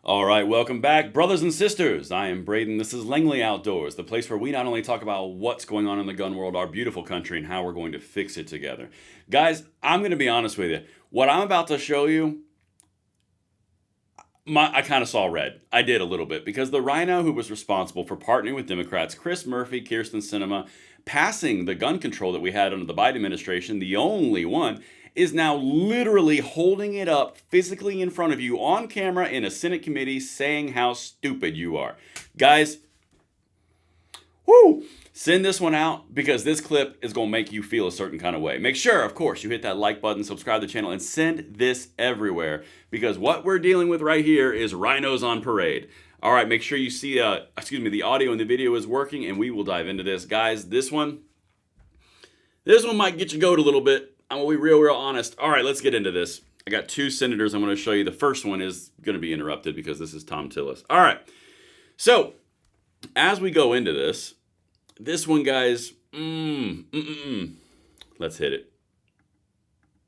All right, welcome back, brothers and sisters. I am Braden. This is Langley Outdoors, the place where we not only talk about what's going on in the gun world, our beautiful country, and how we're going to fix it together. Guys, I'm going to be honest with you. What I'm about to show you, I kind of saw red. I did a little bit because the RINO who was responsible for partnering with Democrats, Chris Murphy, Kirsten Sinema, passing the gun control that we had under the Biden administration, the only one, is now literally holding it up physically in front of you on camera in a Senate committee saying how stupid you are. Guys, whoo! Send this one out because this clip is going to make you feel a certain kind of way. Make sure, of course, you hit that like button, subscribe to the channel, and send this everywhere because what we're dealing with right here is rhinos on parade. All right, make sure you see, the audio and the video is working, and we will dive into this. Guys, this one might get you goat a little bit. I'm going to be real honest. All right, let's get into this. I got two senators I'm going to show you. The first one is going to be interrupted because this is Tom Tillis. All right, so as we go into this one, guys, let's hit it.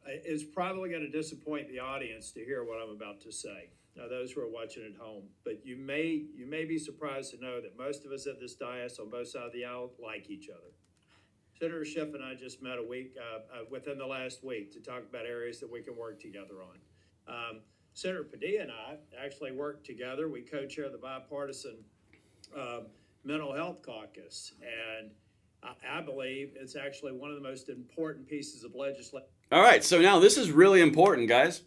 It's probably going to disappoint the audience to hear what I'm about to say. Now, those who are watching at home, but you may be surprised to know that most of us at this dais on both sides of the aisle like each other. Senator Schiff and I just met within the last week to talk about areas that we can work together on. Senator Padilla and I actually worked together. We co-chair the bipartisan mental health caucus, and I believe it's actually one of the most important pieces of legislation. All right, so now this is really important, guys.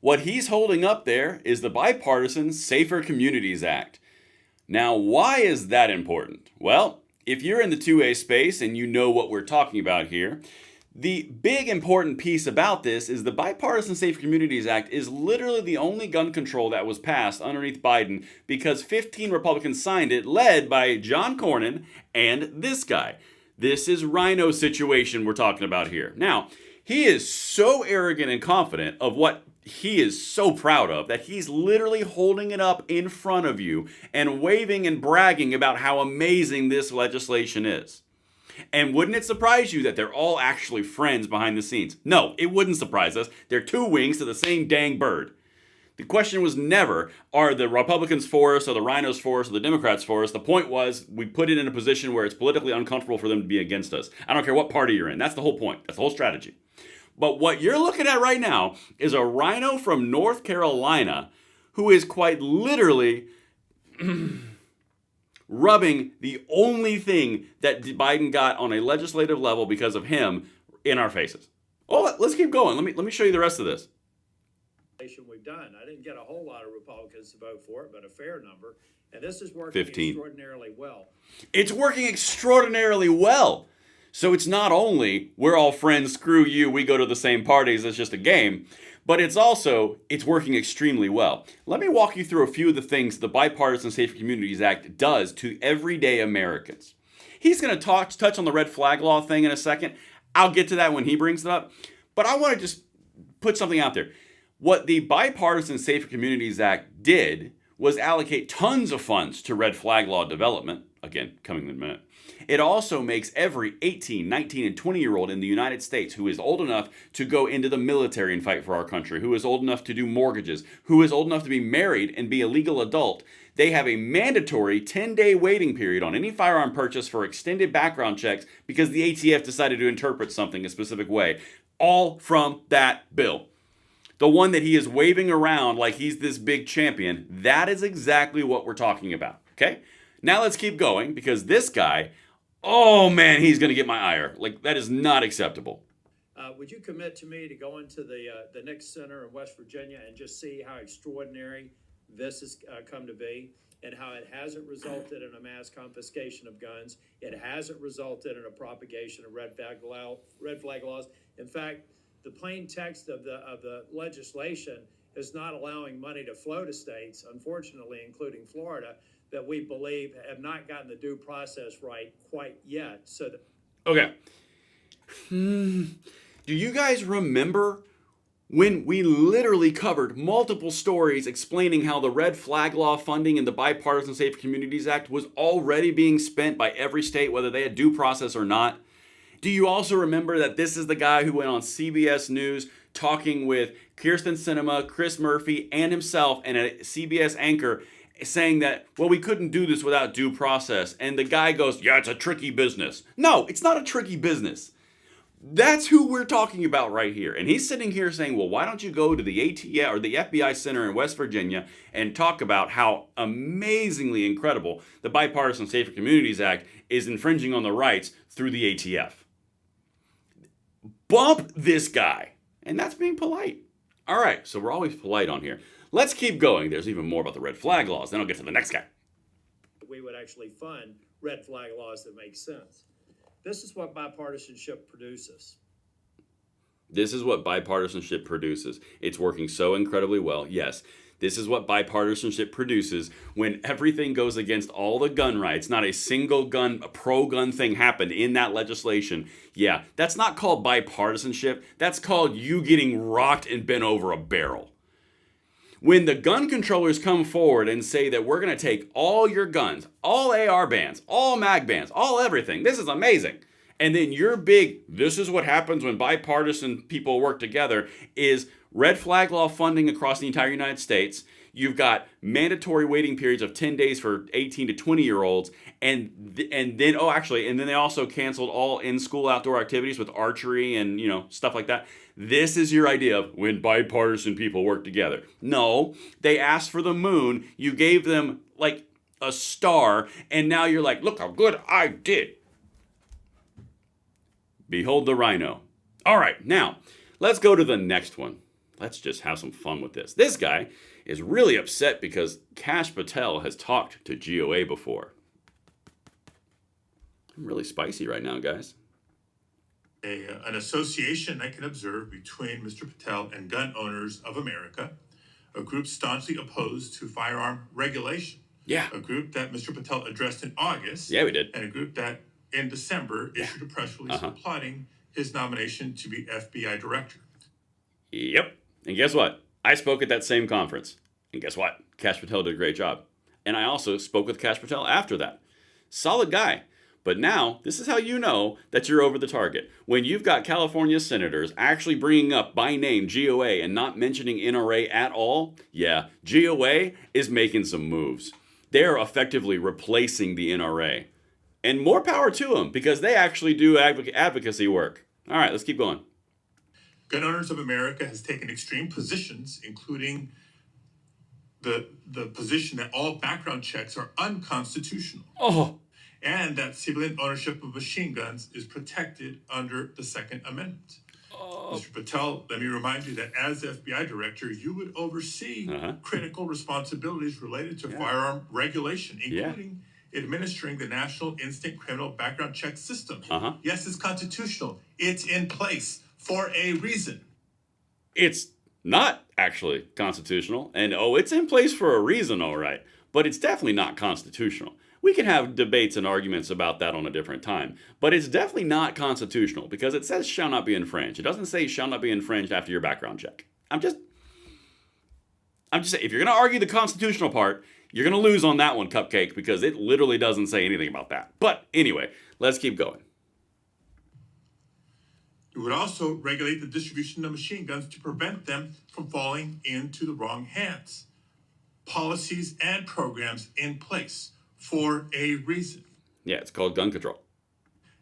What he's holding up there is the bipartisan Safer Communities Act. Now, why is that important? Well, if you're in the 2A space and you know what we're talking about here, the big important piece about this is the Bipartisan Safe Communities Act is literally the only gun control that was passed underneath Biden because 15 Republicans signed it, led by John Cornyn and this guy. This is RINO situation we're talking about here. Now, he is so arrogant and confident of what he is so proud of that he's literally holding it up in front of you and waving and bragging about how amazing this legislation is. And wouldn't it surprise you that they're all actually friends behind the scenes? No, it wouldn't surprise us. They're two wings to the same dang bird. The question was never, are the Republicans for us, or the RINOs for us, or the Democrats for us? The point was, we put it in a position where it's politically uncomfortable for them to be against us. I don't care what party you're in. That's the whole point. That's the whole strategy. But what you're looking at right now is a RINO from North Carolina who is quite literally rubbing the only thing that Biden got on a legislative level because of him in our faces. Oh, let's keep going. Let me show you the rest of this. We've done. I didn't get a whole lot of Republicans to vote for it, but a fair number. And this is working 15. Extraordinarily well. It's working extraordinarily well. So it's not only we're all friends, screw you, we go to the same parties, it's just a game, but it's working extremely well. Let me walk you through a few of the things the Bipartisan Safer Communities Act does to everyday Americans. He's going to touch on the red flag law thing in a second. I'll get to that when he brings it up, but I want to just put something out there. What the Bipartisan Safer Communities Act did was allocate tons of funds to red flag law development. Again, coming in a minute. It also makes every 18, 19, and 20-year-old in the United States who is old enough to go into the military and fight for our country, who is old enough to do mortgages, who is old enough to be married and be a legal adult, they have a mandatory 10-day waiting period on any firearm purchase for extended background checks because the ATF decided to interpret something a specific way. All from that bill. The one that he is waving around like he's this big champion, that is exactly what we're talking about, okay? Now let's keep going because this guy, oh man, he's going to get my ire. Like, that is not acceptable. Would you commit to me to go into the Nix Center in West Virginia and just see how extraordinary this has come to be and how it hasn't resulted in a mass confiscation of guns? It hasn't resulted in a propagation of red flag laws. In fact, the plain text of the legislation is not allowing money to flow to states, unfortunately, including Florida, that we believe have not gotten the due process right quite yet. Okay. Do you guys remember when we literally covered multiple stories explaining how the red flag law funding in the Bipartisan Safe Communities Act was already being spent by every state, whether they had due process or not? Do you also remember that this is the guy who went on CBS News talking with Kirsten Sinema, Chris Murphy, and himself, and a CBS anchor saying that, well, we couldn't do this without due process. And the guy goes, yeah, it's a tricky business. No, it's not a tricky business. That's who we're talking about right here. And he's sitting here saying, well, why don't you go to the ATF or the FBI Center in West Virginia and talk about how amazingly incredible the Bipartisan Safer Communities Act is infringing on the rights through the ATF. Bump this guy. And that's being polite. All right, so we're always polite on here. Let's keep going. There's even more about the red flag laws. Then I'll get to the next guy. We would actually fund red flag laws that make sense. This is what bipartisanship produces. This is what bipartisanship produces. It's working so incredibly well. Yes, this is what bipartisanship produces when everything goes against all the gun rights. Not a single gun, pro-gun thing happened in that legislation. Yeah, that's not called bipartisanship. That's called you getting rocked and bent over a barrel. When the gun controllers come forward and say that we're going to take all your guns, all AR bans, all mag bans, all everything, this is amazing. And then your big, this is what happens when bipartisan people work together, is red flag law funding across the entire United States. You've got mandatory waiting periods of 10 days for 18 to 20-year-olds. And then they also canceled all in-school outdoor activities with archery and, stuff like that. This is your idea of when bipartisan people work together. No, they asked for the moon. You gave them like a star. And now you're like, look how good I did. Behold the RINO. All right, now let's go to the next one. Let's just have some fun with this. This guy is really upset because Kash Patel has talked to GOA before. I'm really spicy right now, guys. An association I can observe between Mr. Patel and Gun Owners of America, a group staunchly opposed to firearm regulation. Yeah. A group that Mr. Patel addressed in August. Yeah, we did. And a group that in December issued a press release applauding his nomination to be FBI director. Yep. And guess what? I spoke at that same conference. And guess what? Kash Patel did a great job. And I also spoke with Kash Patel after that. Solid guy. But now, this is how you know that you're over the target. When you've got California senators actually bringing up by name GOA and not mentioning NRA at all, yeah, GOA is making some moves. They're effectively replacing the NRA. And more power to them, because they actually do advocacy work. All right, let's keep going. Gun Owners of America has taken extreme positions, including the position that all background checks are unconstitutional. Oh. And that civilian ownership of machine guns is protected under the Second Amendment. Mr. Patel, let me remind you that as FBI director, you would oversee critical responsibilities related to firearm regulation, including administering the National Instant Criminal Background Check System. Yes, it's constitutional. It's in place for a reason. It's not actually constitutional. And it's in place for a reason, all right. But it's definitely not constitutional. We can have debates and arguments about that on a different time. But it's definitely not constitutional because it says shall not be infringed. It doesn't say shall not be infringed after your background check. I'm just saying, if you're going to argue the constitutional part, you're going to lose on that one, Cupcake, because it literally doesn't say anything about that. But anyway, let's keep going. It would also regulate the distribution of machine guns to prevent them from falling into the wrong hands. Policies and programs in place for a reason. Yeah, it's called gun control.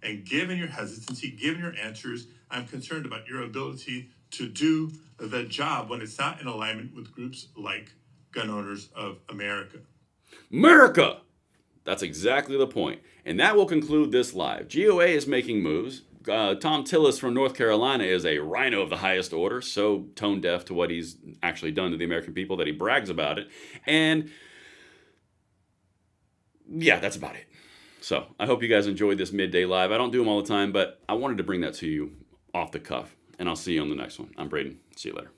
And given your hesitancy, given your answers, I'm concerned about your ability to do the job when it's not in alignment with groups like Gun Owners of America. America! That's exactly the point. And that will conclude this live. GOA is making moves. Tom Tillis from North Carolina is a RINO of the highest order, so tone deaf to what he's actually done to the American people that he brags about it. And yeah, that's about it. So I hope you guys enjoyed this midday live. I don't do them all the time, but I wanted to bring that to you off the cuff. And I'll see you on the next one. I'm Braden. See you later.